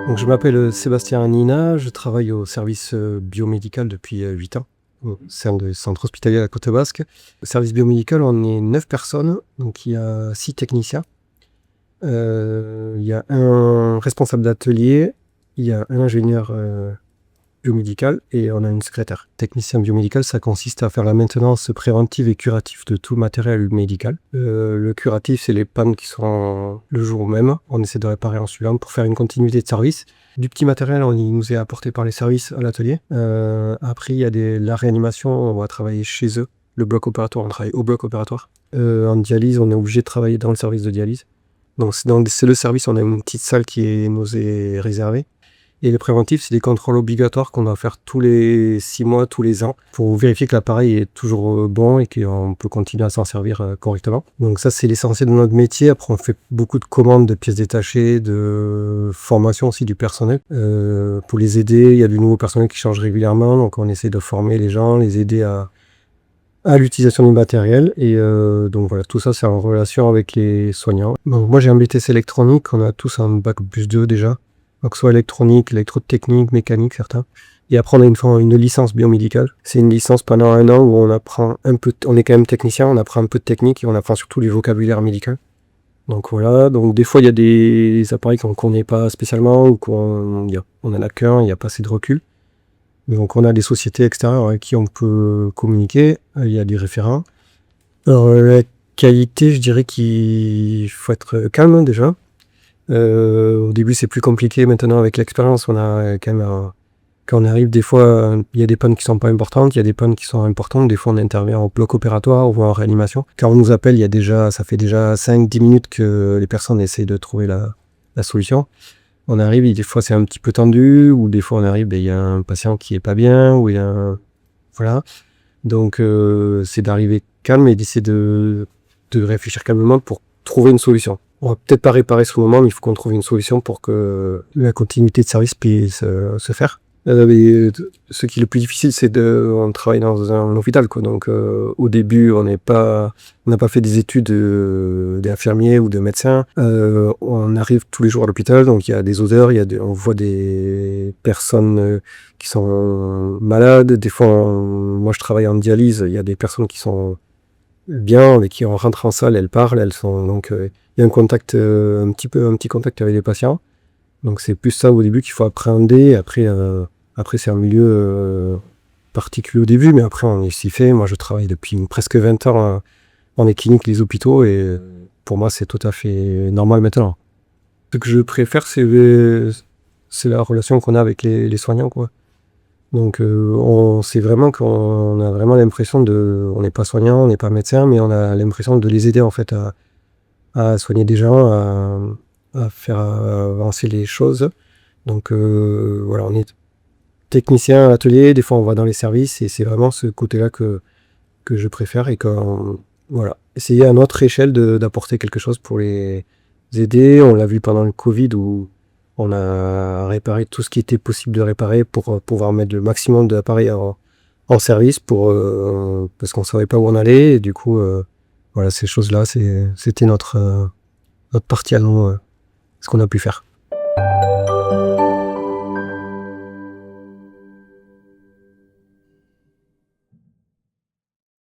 Donc, je m'appelle Sébastien Hanina, je travaille au service biomédical depuis 8 ans au sein du centre hospitalier à la Côte Basque. Au service biomédical, on est 9 personnes, donc il y a 6 techniciens. Il y a un responsable d'atelier, il y a un ingénieur biomédical et on a une secrétaire. Technicien biomédical, ça consiste à faire la maintenance préventive et curative de tout matériel médical. Le curatif, c'est les pannes qui sont le jour même. On essaie de réparer en suivant pour faire une continuité de service. Du petit matériel, il nous est apporté par les services à l'atelier. Après, il y a la réanimation, on va travailler chez eux. Le bloc opératoire, on travaille au bloc opératoire. En dialyse, on est obligé de travailler dans le service de dialyse. Donc c'est le service, on a une petite salle qui nous est réservée. Et le préventif, c'est des contrôles obligatoires qu'on doit faire tous les 6 mois, tous les ans, pour vérifier que l'appareil est toujours bon et qu'on peut continuer à s'en servir correctement. Donc ça, c'est l'essentiel de notre métier. Après, on fait beaucoup de commandes de pièces détachées, de formation aussi du personnel. Pour les aider, il y a du nouveau personnel qui change régulièrement, donc on essaie de former les gens, les aider à l'utilisation du matériel. Et donc voilà, tout ça, c'est en relation avec les soignants. Donc moi, j'ai un BTS électronique, on a tous un bac plus 2 déjà. Donc soit électronique, électrotechnique, mécanique, certains. Et après, on a une licence biomédicale. C'est une licence pendant 1 an où on apprend un peu, on est quand même technicien, on apprend un peu de technique et on apprend surtout du vocabulaire médical. Donc voilà, donc des fois il y a des appareils qu'on ne connaît pas spécialement ou on en a qu'un, il n'y a pas assez de recul. Donc on a des sociétés extérieures avec qui on peut communiquer, il y a des référents. Alors la qualité, je dirais qu'il faut être calme déjà. Au début c'est plus compliqué, maintenant avec l'expérience on a quand même quand on arrive des fois il y a des pannes qui sont pas importantes, il y a des pannes qui sont importantes, des fois on intervient en bloc opératoire ou en réanimation. Quand on nous appelle, ça fait déjà 5-10 minutes que les personnes essayent de trouver la solution. On arrive, des fois c'est un petit peu tendu, ou des fois on arrive, il y a un patient qui est pas bien, ou il y a voilà. Donc c'est d'arriver calme et d'essayer de réfléchir calmement pour trouver une solution. On va peut-être pas réparer sur le moment, mais il faut qu'on trouve une solution pour que la continuité de service puisse se faire. Ce qui est le plus difficile, c'est on travaille dans un hôpital, quoi. Donc au début, on n'a pas fait des études d'infirmier ou de médecin. On arrive tous les jours à l'hôpital, donc il y a des odeurs, on voit des personnes qui sont malades. Des fois, moi je travaille en dialyse, il y a des personnes qui sont bien, avec qui on rentre en salle, elles parlent, elles sont donc il y a un contact, un petit contact avec les patients. Donc c'est plus ça au début qu'il faut appréhender. Après c'est un milieu particulier au début, mais après on s'y fait. Moi je travaille depuis presque 20 ans dans les cliniques, les hôpitaux, et pour moi c'est tout à fait normal maintenant. Ce que je préfère, c'est la relation qu'on a avec les soignants, quoi. Donc c'est vraiment qu'on a vraiment l'impression on n'est pas soignant, on n'est pas médecin, mais on a l'impression de les aider en fait à soigner des gens, à faire avancer les choses. Donc voilà, on est technicien à l'atelier, des fois on va dans les services, et c'est vraiment ce côté-là que je préfère, et voilà, essayer à notre échelle d'apporter quelque chose pour les aider. On l'a vu pendant le Covid où on a réparé tout ce qui était possible de réparer pour pouvoir mettre le maximum d'appareils en service parce qu'on savait pas où on allait, et du coup voilà, ces choses-là, c'était notre partie à nous, ce qu'on a pu faire.